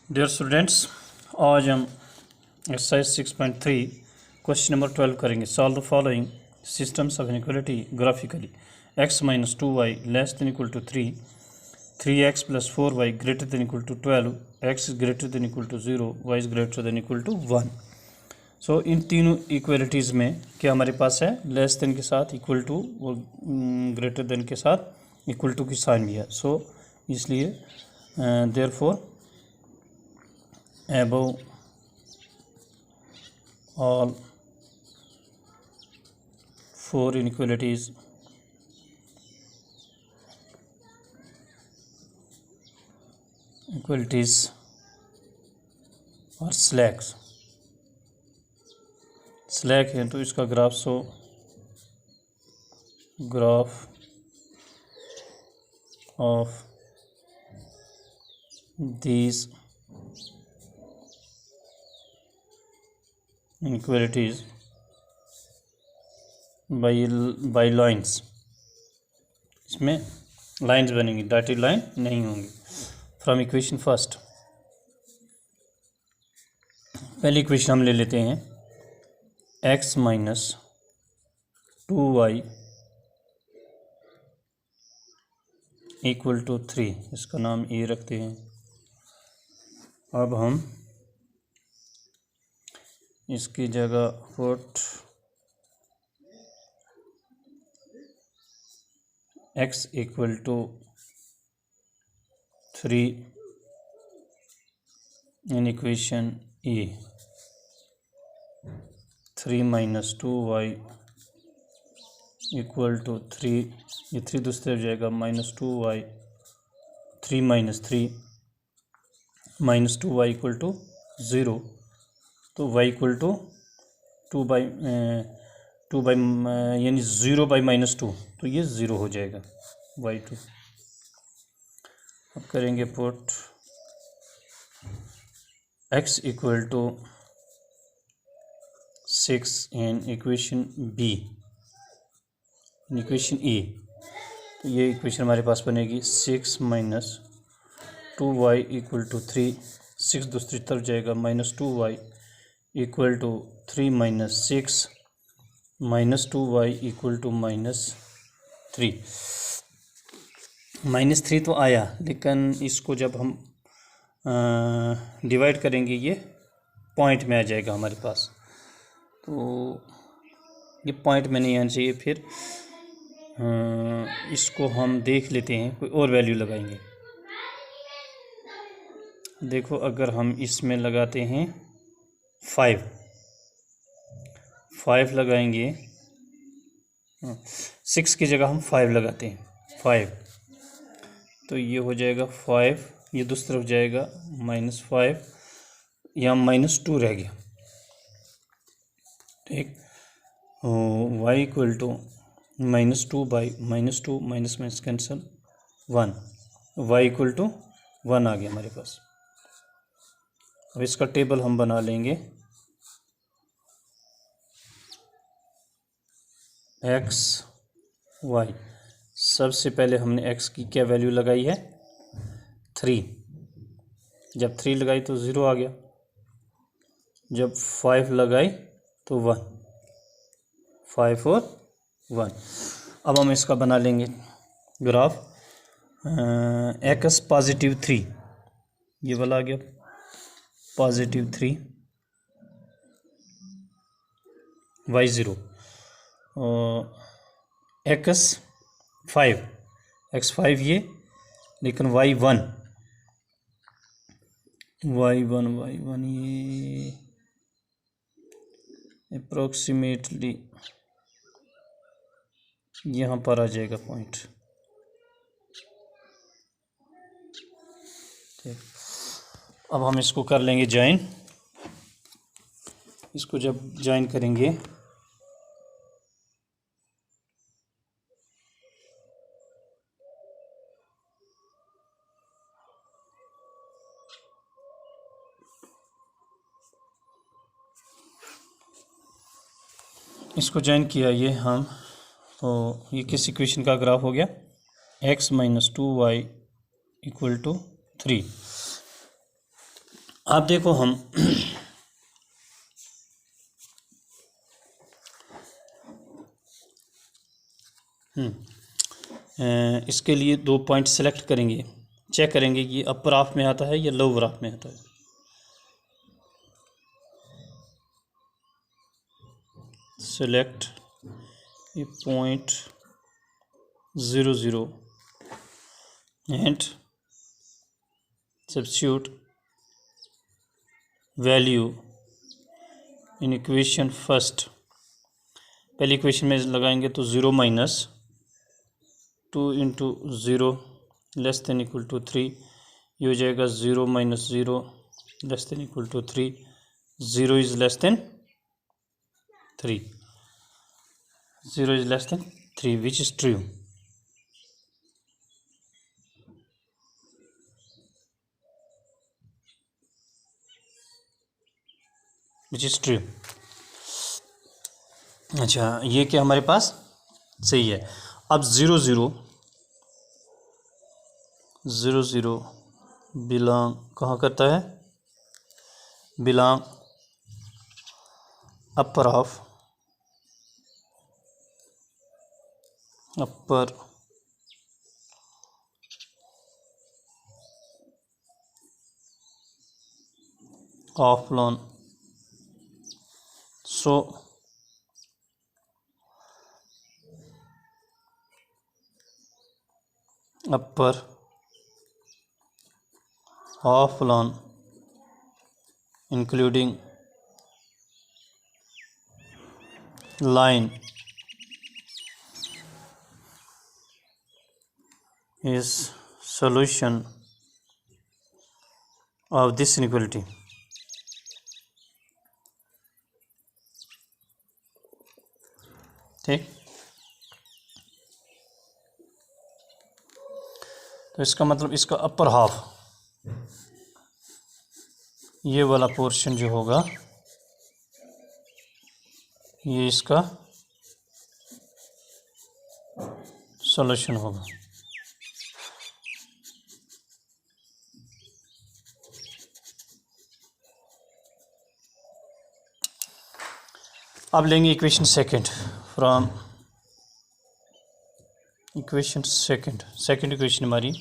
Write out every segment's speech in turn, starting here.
Dear students, आज हम exercise 6.3 question number 12 करेंगे। Solve the following systems of inequality graphically. x minus 2y less than equal to 3, 3x plus 4y greater than equal to 12, x greater than equal to 0, y is greater than equal to 1। So इन तीनों equalities में क्या हमारे पास है, less than के साथ equal to और greater than के साथ इक्वल टू की साइन भी है। सो इसलिए therefore above all four inequalities और स्लैक है तो इसका graph so graph of these inequalities by lines। इसमें लाइंस बनेंगी, डॉटेड लाइन नहीं होंगी। फ्रॉम इक्वेशन फर्स्ट, पहली इक्वेशन हम ले लेते हैं x minus 2y equal to 3, इसका नाम ए रखते हैं। अब हम इसकी जगह put x equal to 3 in equation A. 3 minus 2y equal to 3, ये 3 दूसरी तरफ जाएगा, minus 2y, 3 minus 3 minus 2y equal to 0। तो y इक्वल टू 2 बाई यानी 0 बाई माइनस 2, तो ये 0 हो जाएगा y2। अब करेंगे put x equal to 6 in equation B, equation A. तो ये इक्वेशन हमारे पास बनेगी 6 माइनस 2y इक्वल टू 3, 6 दूसरी तरफ जाएगा, minus 2y equal to 3 minus 6 minus 2y equal to -3। -3 तो आया, लेकिन इसको जब हम डिवाइड करेंगे ये पॉइंट में आ जाएगा हमारे पास, तो ये पॉइंट में नहीं आना चाहिए। फिर इसको हम देख लेते हैं, कोई और वैल्यू लगाएंगे। देखो, अगर हम इसमें लगाते हैं 5 लगाएंगे, 6 की जगह हम 5 लगाते हैं, 5, तो ये हो जाएगा 5, ये दूसरी तरफ जाएगा -5, यहाँ -2 रह गया। ठीक, y equal to -2 by -2 minus cancel 1, y equal to 1 आ गया हमारे पास। अब इसका टेबल हम बना लेंगे। x y, सबसे पहले हमने x की क्या वैल्यू लगाई है, 3। जब 3 लगाई तो 0 आ गया, जब 5 लगाई तो 1, 5 और 1। अब हम इसका बना लेंगे ग्राफ। x पॉजिटिव 3, ये वाला आ गया पॉजिटिव 3, y 0, x 5 ये, लेकिन y 1 ये अप्रोक्सीमेटली यहाँ पर आ जाएगा पॉइंट। ठीक, अब हम इसको कर लेंगे ज्वाइन। इसको जब ज्वाइन करेंगे इसको ज्वाइन किया ये हम, तो ये किस इक्वेशन का ग्राफ हो गया, x minus 2y equal to 3। आप देखो हम इसके लिए 2 पॉइंट सेलेक्ट करेंगे, चेक करेंगे कि अपर हाफ में आता है या लोअर हाफ में आता है। Select a point 0 0 and substitute value in equation first. पहली इक्वेशन में लगाएंगे तो 0 minus 2 into 0 less than equal to 3, ये हो जाएगा 0 minus 0 less than equal to 3, 0 is less than 3, 0 is less than 3 which is true. Which is true. अच्छा, ये क्या हमारे पास सही है। अब 0 0 0 0 बिलोंग कहाँ करता है, belong upper half, upper half loan. So upper half loan including line is solution of this inequality। ठीक, तो इसका मतलब इसका अपर हाफ, ये वाला पोर्शन जो होगा ये इसका सॉल्यूशन होगा। अब लेंगे equation second from equation second equation हमारी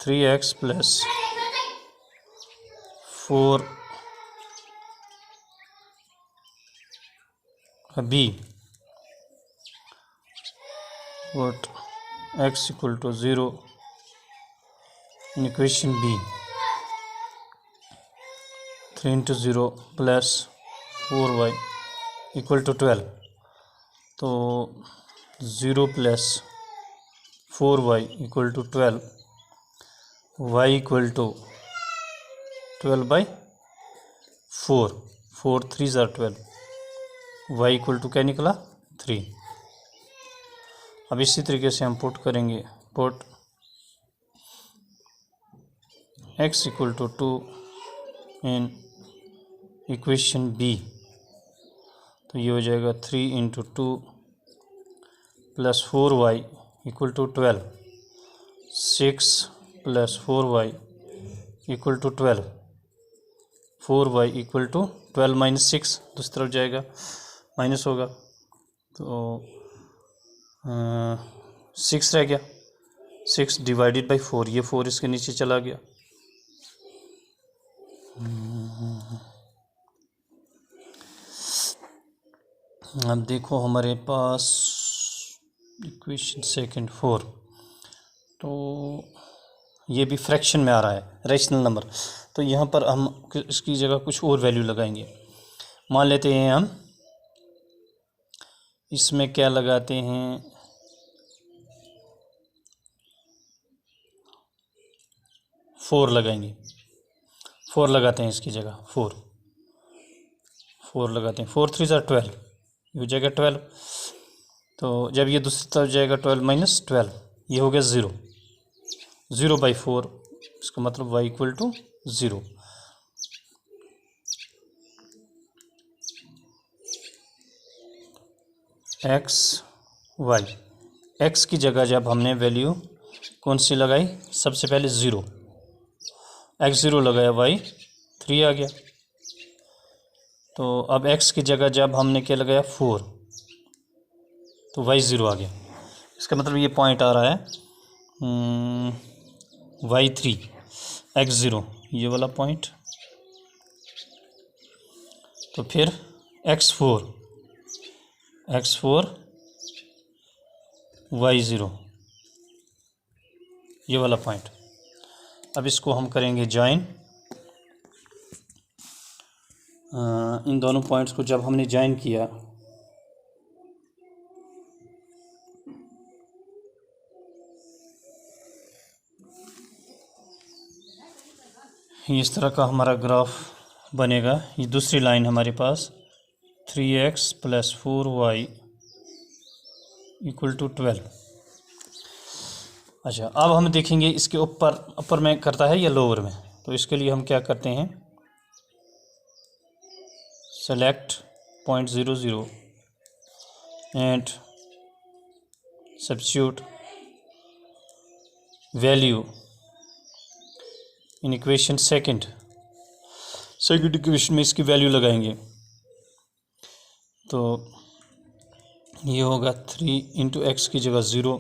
3x plus 4 b what x equal to 0 in equation b 3 into 0 plus 4y equal to 12। तो 0 plus 4y equal to 12, y equal to 12 by 4, 4 3s are 12, y equal to क्या निकला 3। अब इसी तरीके से हम put करेंगे, put x equal to 2 in equation b, तो ये हो जाएगा 3 into 2 plus 4y equal to 12, 6 plus 4y equal to 12, 4y equal to 12 minus 6 दूसरी तरफ जाएगा, माइनस होगा तो 6 रह गया, 6 डिवाइडेड बाई 4, ये 4 इसके नीचे चला गया। अब देखो हमारे पास इक्वेशन सेकंड 4, तो ये भी फ्रैक्शन में आ रहा है, रैशनल नंबर, तो यहाँ पर हम इसकी जगह कुछ और वैल्यू लगाएंगे। मान लेते हैं हम इसमें क्या लगाते हैं, 4 लगाएंगे, 4 लगाते हैं इसकी जगह, 4 लगाते हैं, 4 3 12, ये हो जाएगा 12, तो जब ये दूसरी तरफ जाएगा 12 माइनस 12, ये हो गया 0, 0 बाई 4, इसका मतलब y equal to 0। X y, x की जगह जब हमने वैल्यू कौन सी लगाई, सबसे पहले 0, x0 लगाया, y 3 आ गया। तो अब x की जगह जब हमने क्या लगाया 4, तो y 0 आ गया। इसका मतलब ये पॉइंट आ रहा है y3 x 0, ये वाला पॉइंट। तो फिर x4 y 0, ये वाला पॉइंट। अब इसको हम करेंगे ज्वाइन। इन दोनों पॉइंट्स को जब हमने ज्वाइन किया, इस तरह का हमारा ग्राफ बनेगा। ये दूसरी लाइन हमारे पास 3x + 4y = 12। अच्छा, अब हम देखेंगे इसके ऊपर में करता है या लोअर में। तो इसके लिए हम क्या करते हैं, select point 0 0 and substitute value in equation second equation में इसकी वैल्यू लगाएंगे। तो ये होगा 3 × x की जगह 0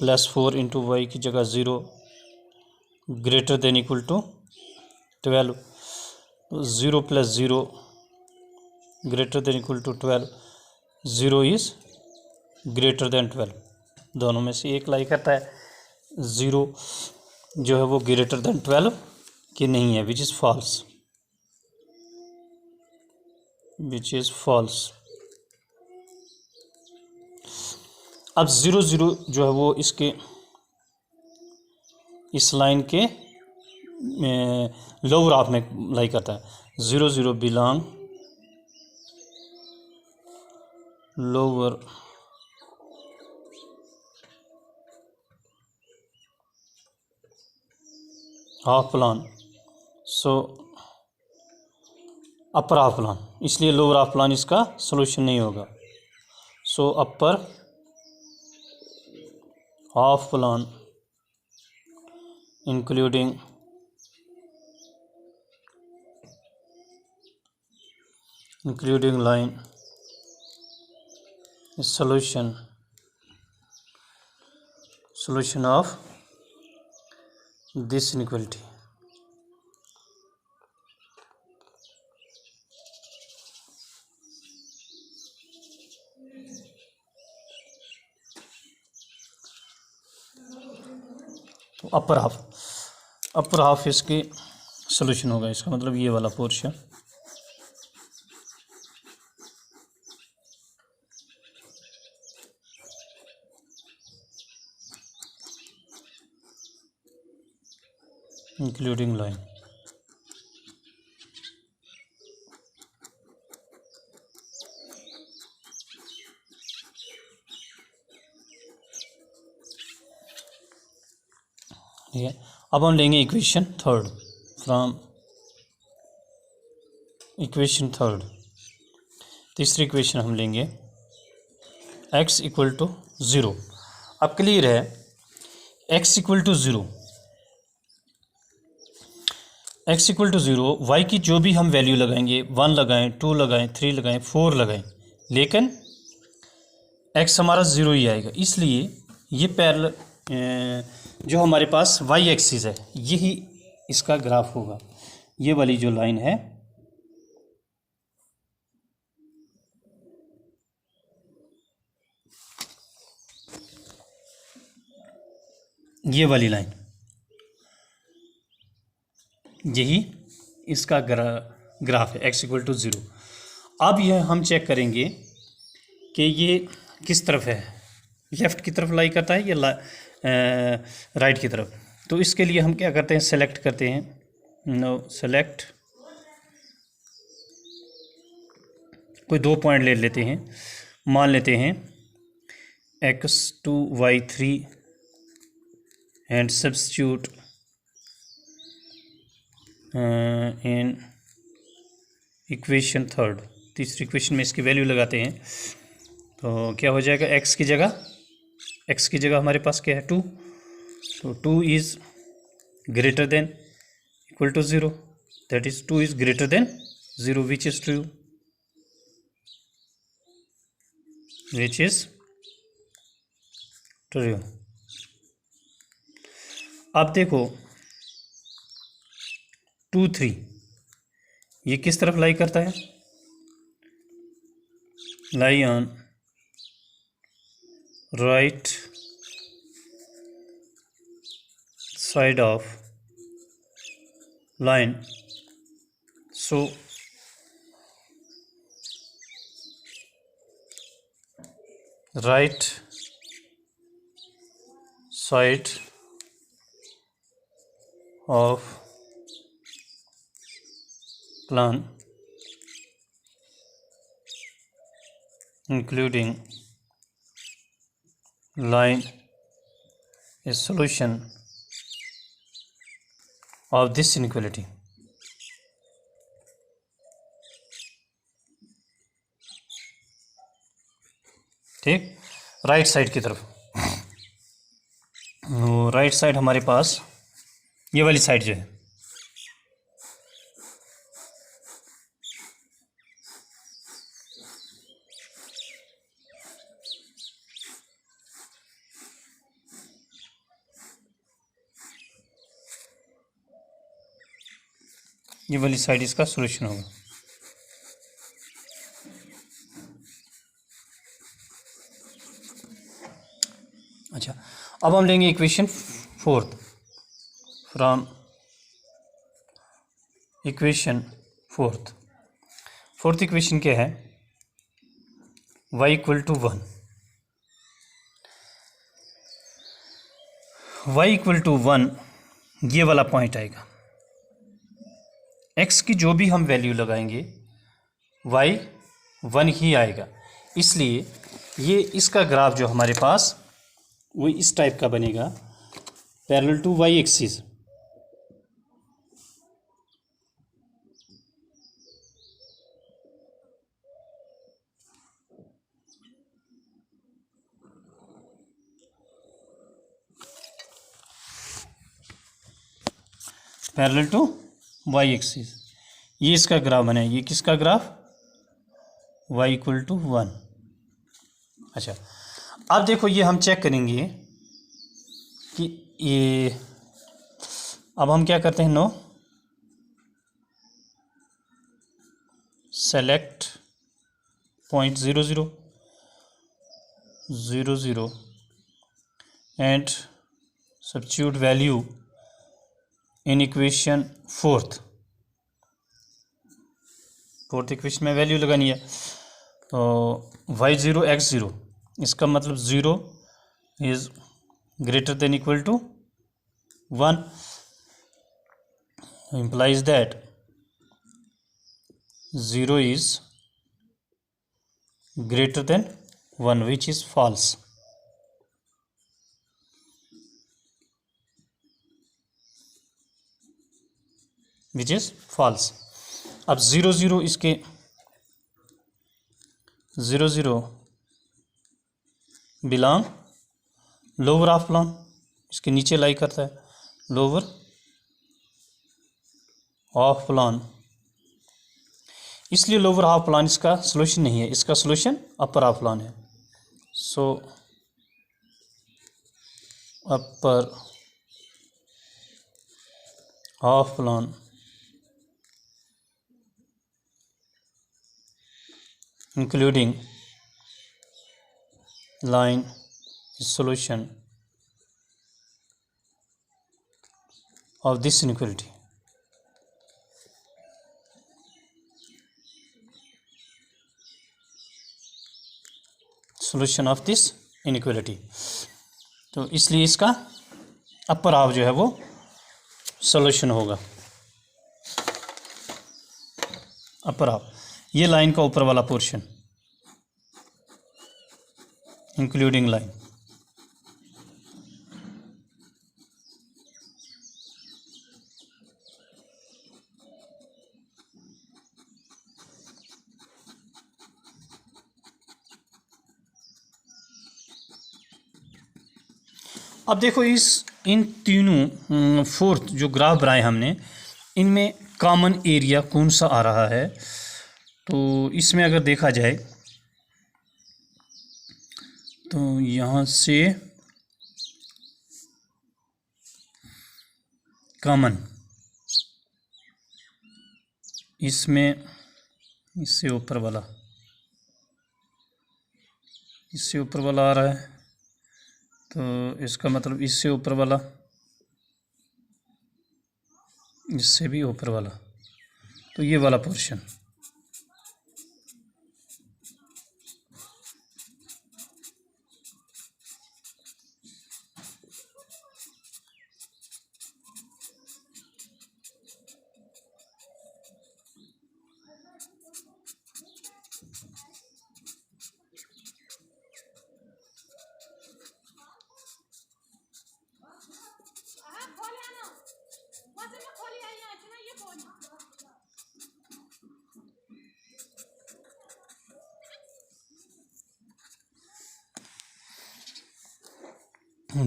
+ 4 × y की जगह 0 greater than equal to 12। 0 + 0 greater than equal to 12, 0 is greater than 12। दोनों में से एक लाई करता है। 0 जो है वो ग्रेटर देन 12 की नहीं है, विच इज़ फॉल्स। अब 0 0 जो है वो इसके इस लाइन के लोअर हाफ में लाई करता है। 0 0 belong lower half plane, so upper half plane, इसलिए लोअर हाफ प्लान इसका सॉल्यूशन नहीं होगा। So upper half plane including line is solution of this inequality. तो अपर हाफ इसकी सॉल्यूशन होगा। इसका मतलब ये वाला पोर्शन इंक्लूडिंग लाइन। ठीक है, अब हम लेंगे equation third. From equation third तीसरी इक्वेशन हम लेंगे x = 0। अब क्लियर है, x = 0, x = 0, y की जो भी हम वैल्यू लगाएंगे, 1 लगाएं, 2 लगाएं, 3 लगाएं, 4 लगाएं, लेकिन x हमारा 0 ही आएगा। इसलिए ये पैरेलल जो हमारे पास y एक्सिस है, यही इसका ग्राफ होगा। ये वाली जो लाइन है, ये वाली लाइन, यही इसका ग्राफ है, x = 0। अब यह हम चेक करेंगे कि ये किस तरफ है, लेफ़्ट की तरफ लाई करता है या राइट की तरफ। तो इसके लिए हम क्या करते हैं, सेलेक्ट करते हैं। नो सेलेक्ट, कोई 2 पॉइंट ले लेते हैं, मान लेते हैं x2 y3 and substitute in equation third. तीसरी इक्वेशन में इसकी वैल्यू लगाते हैं। तो क्या हो जाएगा, x की जगह हमारे पास क्या है 2, तो 2 is greater than equal to 0, that is 2 is greater than 0, which is true, which is true. अब देखो 2 3 ये किस तरफ लाई करता है, lie on right side of line. So right side of plan including line is solution of this inequality. ठीक, right side की तरफ. राइट साइड हमारे पास ये वाली साइड जो है, ये वाली साइड इसका सॉल्यूशन होगा. अच्छा, अब हम लेंगे equation fourth from equation fourth equation क्या है, y equal to 1. y equal to 1 ये वाला पॉइंट आएगा. x की जो भी हम वैल्यू लगाएंगे y 1 ही आएगा. इसलिए ये इसका ग्राफ जो हमारे पास वो इस टाइप का बनेगा, parallel to y axis. Parallel to y axis ये इसका ग्राफ बने. ये किसका ग्राफ, y इक्वल टू 1. अच्छा, अब देखो ये हम चेक करेंगे कि ये, अब हम क्या करते हैं, no select point 0 0 0 0 and substitute value in equation fourth equation में वैल्यू लगानी है. तो y0 x0, इसका मतलब 0 is greater than equal to 1, implies that 0 is greater than 1, which is false. अब 0 0 इसके 0 0 बिलोंग लोअर हाफ प्लान, इसके नीचे लाई करता है, लोअर हाफ प्लान. इसलिए लोअर हाफ प्लान इसका सॉल्यूशन नहीं है, इसका सॉल्यूशन अपर हाफ प्लान है. So upper half plane including line is solution of this inequality. Solution of this inequality. तो इसलिए इसका अपर हाफ जो है वो सॉल्यूशन होगा. अपर हाफ ये लाइन का ऊपर वाला पोर्शन इंक्लूडिंग लाइन. अब देखो इन तीनों फोर्थ जो ग्राफ बनाए हमने, इनमें कॉमन एरिया कौन सा आ रहा है? तो इसमें अगर देखा जाए तो यहाँ से कॉमन इसमें इससे ऊपर वाला आ रहा है, तो इसका मतलब इससे ऊपर वाला, इससे भी ऊपर वाला, तो ये वाला portion.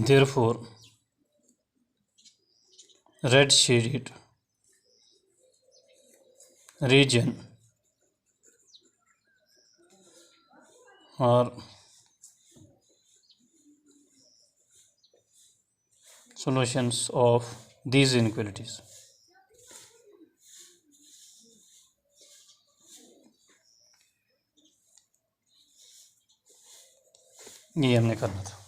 Therefore, red shaded region are solutions of these inequalities. ये हमने करना था।